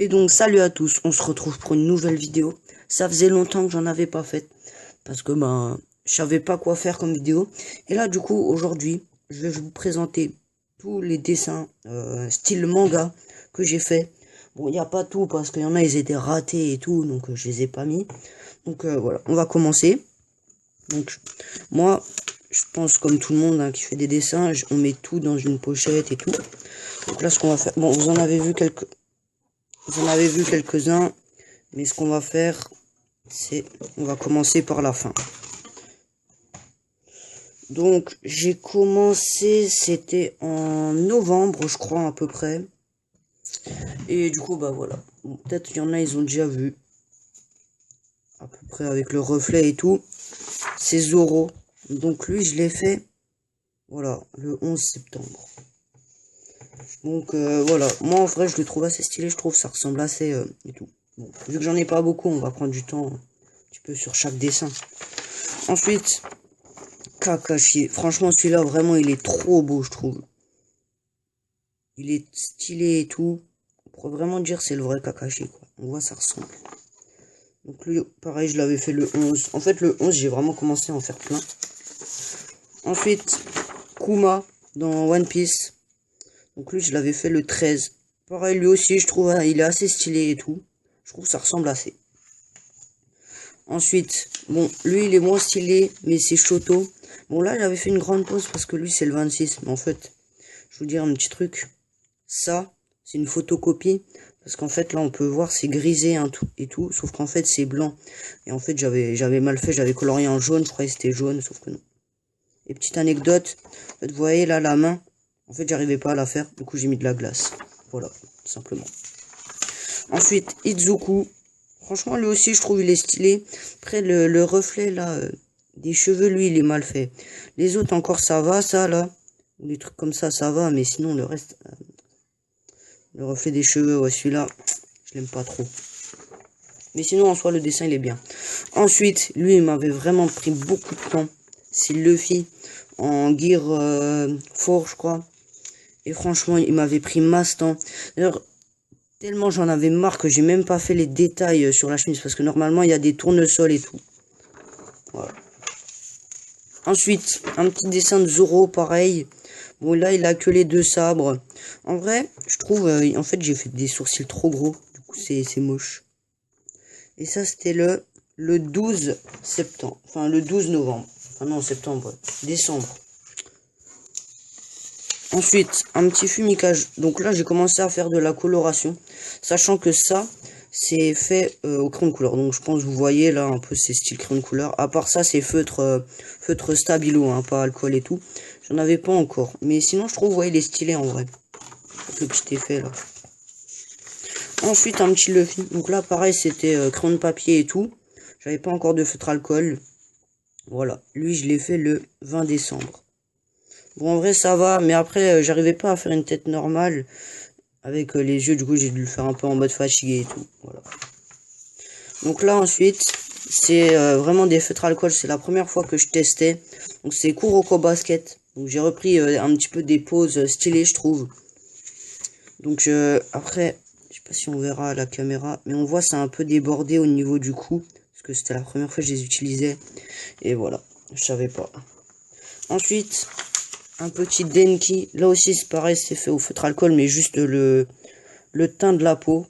Et donc salut à tous, on se retrouve pour une nouvelle vidéo. Ça faisait longtemps que j'en avais pas fait, parce que je savais pas quoi faire comme vidéo. Et là du coup aujourd'hui, je vais vous présenter tous les dessins style manga que j'ai fait. Bon, il n'y a pas tout, parce qu'il y en a ils étaient ratés et tout, donc je les ai pas mis. Donc voilà, on va commencer. Donc moi, je pense comme tout le monde qui fait des dessins, on met tout dans une pochette et tout. Donc là ce qu'on va faire, bon vous en avez vu quelques-uns, mais ce qu'on va faire, c'est, on va commencer par la fin. Donc, j'ai commencé, c'était en novembre, je crois, à peu près. Et du coup, bah voilà. Bon, peut-être il y en a, ils ont déjà vu. À peu près avec le reflet et tout. C'est Zoro. Donc lui, je l'ai fait, voilà, le 11 septembre. Donc voilà, moi en vrai, je le trouve assez stylé, je trouve ça ressemble assez et tout. Bon, vu que j'en ai pas beaucoup, on va prendre du temps un petit peu sur chaque dessin. Ensuite, Kakashi. Franchement, celui-là, vraiment, il est trop beau, je trouve. Il est stylé et tout. On pourrait vraiment dire c'est le vrai Kakashi, quoi. On voit, ça ressemble. Donc lui, pareil, je l'avais fait le 11. En fait, le 11, j'ai vraiment commencé à en faire plein. Ensuite, Kuma, dans One Piece. Donc lui, je l'avais fait le 13. Pareil, lui aussi, je trouve, il est assez stylé et tout. Je trouve que ça ressemble assez. Ensuite, bon, lui, il est moins stylé, mais c'est Shoto. Bon, là, j'avais fait une grande pause parce que lui, c'est le 26. Mais en fait, je vous dire un petit truc. Ça, c'est une photocopie. Parce qu'en fait, là, on peut voir, c'est grisé et tout. Sauf qu'en fait, c'est blanc. Et en fait, j'avais mal fait. J'avais colorié en jaune. Je croyais que c'était jaune, sauf que non. Et petite anecdote. En fait, vous voyez, là, la main. En fait, j'arrivais pas à la faire. Du coup, j'ai mis de la glace. Voilà, tout simplement. Ensuite, Izuku. Franchement, lui aussi, je trouve il est stylé. Après, le reflet, là, des cheveux, lui, il est mal fait. Les autres, encore, ça va, ça, là. Des trucs comme ça va. Mais sinon, le reste... le reflet des cheveux, ouais, celui-là, je l'aime pas trop. Mais sinon, en soi, le dessin, il est bien. Ensuite, lui, il m'avait vraiment pris beaucoup de temps. C'est Luffy, en Gear 4, je crois. Et franchement, il m'avait pris masse temps. D'ailleurs, tellement j'en avais marre que j'ai même pas fait les détails sur la chemise. Parce que normalement, il y a des tournesols et tout. Voilà. Ensuite, un petit dessin de Zoro, pareil. Bon, là, il a que les deux sabres. En vrai, je trouve... en fait, j'ai fait des sourcils trop gros. Du coup, c'est moche. Et ça, c'était le 12 septembre. Enfin, le 12 novembre. Enfin, non, septembre. Décembre. Ensuite, un petit fumicage. Donc là, j'ai commencé à faire de la coloration. Sachant que ça, c'est fait au crayon de couleur. Donc je pense que vous voyez là un peu c'est style crayon de couleur. À part ça, c'est feutre stabilo, hein, pas alcool et tout. J'en avais pas encore. Mais sinon, je trouve, vous voyez, il est stylé en vrai. Avec le petit effet là. Ensuite, un petit Luffy. Donc là, pareil, c'était crayon de papier et tout. J'avais pas encore de feutre alcool. Voilà. Lui, je l'ai fait le 20 décembre. Bon, en vrai, ça va. Mais après, j'arrivais pas à faire une tête normale. Avec les yeux, du coup, j'ai dû le faire un peu en mode fatigué et tout. Voilà. Donc là, ensuite, c'est vraiment des feutres alcool. C'est la première fois que je testais. Donc c'est Kuroko Basket. Donc j'ai repris un petit peu des poses stylées, je trouve. Donc après... je sais pas si on verra à la caméra, mais on voit c'est un peu débordé au niveau du cou, parce que c'était la première fois que je les utilisais, et voilà, je savais pas. Ensuite, un petit Denki, là aussi c'est pareil, c'est fait au feutre alcool, mais juste le teint de la peau.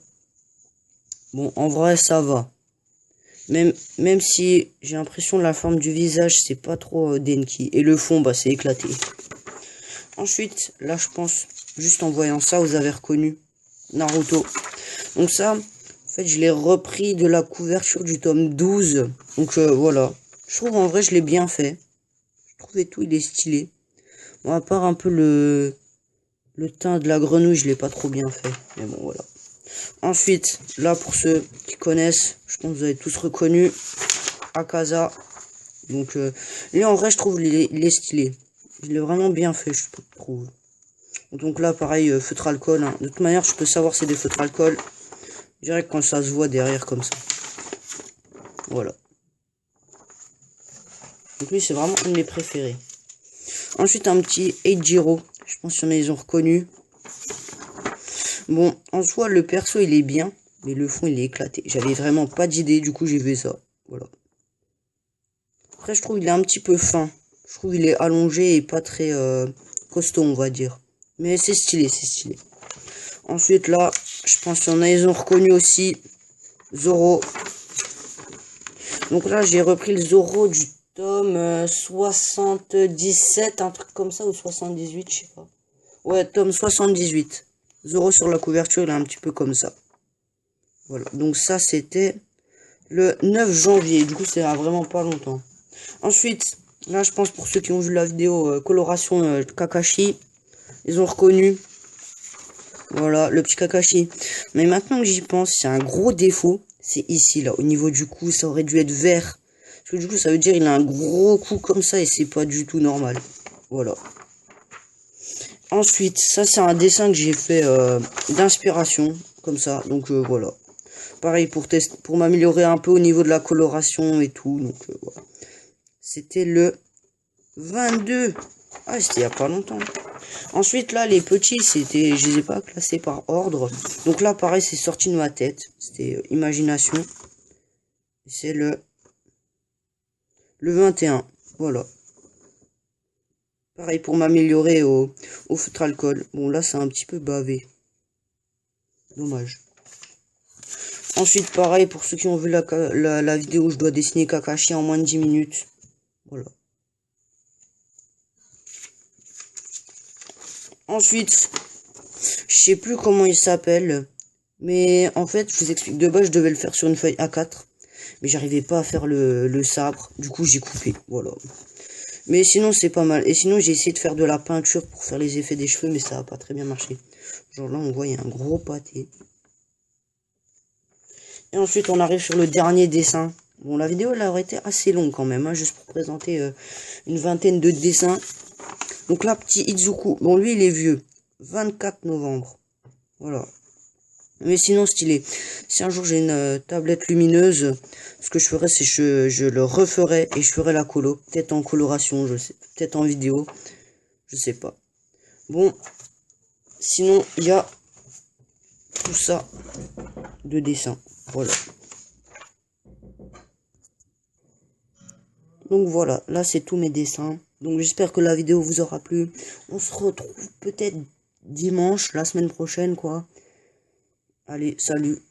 Bon, en vrai ça va, même si j'ai l'impression la forme du visage c'est pas trop Denki, et le fond bah c'est éclaté. Ensuite, là je pense, juste en voyant ça, vous avez reconnu Naruto. Donc ça, en fait, je l'ai repris de la couverture du tome 12. Donc voilà. Je trouve en vrai, je l'ai bien fait. Je trouvais tout, il est stylé. Bon, à part un peu le teint de la grenouille, je l'ai pas trop bien fait. Mais bon, voilà. Ensuite, là, pour ceux qui connaissent, je pense que vous avez tous reconnu Akaza. Donc, lui, en vrai, je trouve il est stylé. Il est vraiment bien fait, je trouve. Donc là, pareil, feutre alcool. Hein. De toute manière, je peux savoir c'est des feutres alcool. Je dirais que quand ça se voit derrière comme ça. Voilà. Donc lui, c'est vraiment un de mes préférés. Ensuite, un petit Eiichiro. Je pense qu'il y en a, ils ont reconnu. Bon, en soi, le perso, il est bien. Mais le fond, il est éclaté. J'avais vraiment pas d'idée, du coup, j'ai fait ça. Voilà. Après, je trouve il est un petit peu fin. Je trouve il est allongé et pas très costaud, on va dire. Mais c'est stylé, c'est stylé. Ensuite, là, je pense qu'il y en a, ils ont reconnu aussi Zoro. Donc là, j'ai repris le Zoro du tome 77, un truc comme ça, ou 78, je sais pas. Ouais, tome 78. Zoro sur la couverture, il est un petit peu comme ça. Voilà, donc ça, c'était le 9 janvier. Du coup, c'est vraiment pas longtemps. Ensuite, là, je pense pour ceux qui ont vu la vidéo coloration Kakashi, ils ont reconnu. Voilà, le petit Kakashi. Mais maintenant que j'y pense, c'est un gros défaut. C'est ici, là, au niveau du cou, ça aurait dû être vert. Parce que du coup, ça veut dire il a un gros cou comme ça et c'est pas du tout normal. Voilà. Ensuite, ça, c'est un dessin que j'ai fait d'inspiration, comme ça. Donc, voilà. Pareil, pour m'améliorer un peu au niveau de la coloration et tout. Donc, voilà. C'était le 22. Ah, c'était il y a pas longtemps. Ensuite, là, les petits, je les ai pas classés par ordre. Donc là, pareil, c'est sorti de ma tête. C'était imagination. C'est le 21. Voilà. Pareil, pour m'améliorer au feutre alcool. Bon, là, c'est un petit peu bavé. Dommage. Ensuite, pareil, pour ceux qui ont vu la vidéo où je dois dessiner Kakashi en moins de 10 minutes. Voilà. Ensuite, je sais plus comment il s'appelle. Mais en fait, je vous explique. De base, je devais le faire sur une feuille A4. Mais j'arrivais pas à faire le sabre. Du coup, j'ai coupé. Voilà. Mais sinon, c'est pas mal. Et sinon, j'ai essayé de faire de la peinture pour faire les effets des cheveux. Mais ça a pas très bien marché. Genre là, on voit, il y a un gros pâté. Et ensuite, on arrive sur le dernier dessin. Bon, la vidéo, elle aurait été assez longue quand même. Hein, juste pour présenter une vingtaine de dessins. Donc là, petit Izuku. Bon, lui, il est vieux. 24 novembre. Voilà. Mais sinon, stylé. Si un jour j'ai une tablette lumineuse, ce que je ferais, c'est que je le referai et je ferai la colo. Peut-être en coloration, je sais. Peut-être en vidéo. Je sais pas. Bon. Sinon, il y a tout ça de dessin. Voilà. Donc voilà, là c'est tous mes dessins. Donc j'espère que la vidéo vous aura plu. On se retrouve peut-être dimanche, la semaine prochaine, quoi. Allez, salut.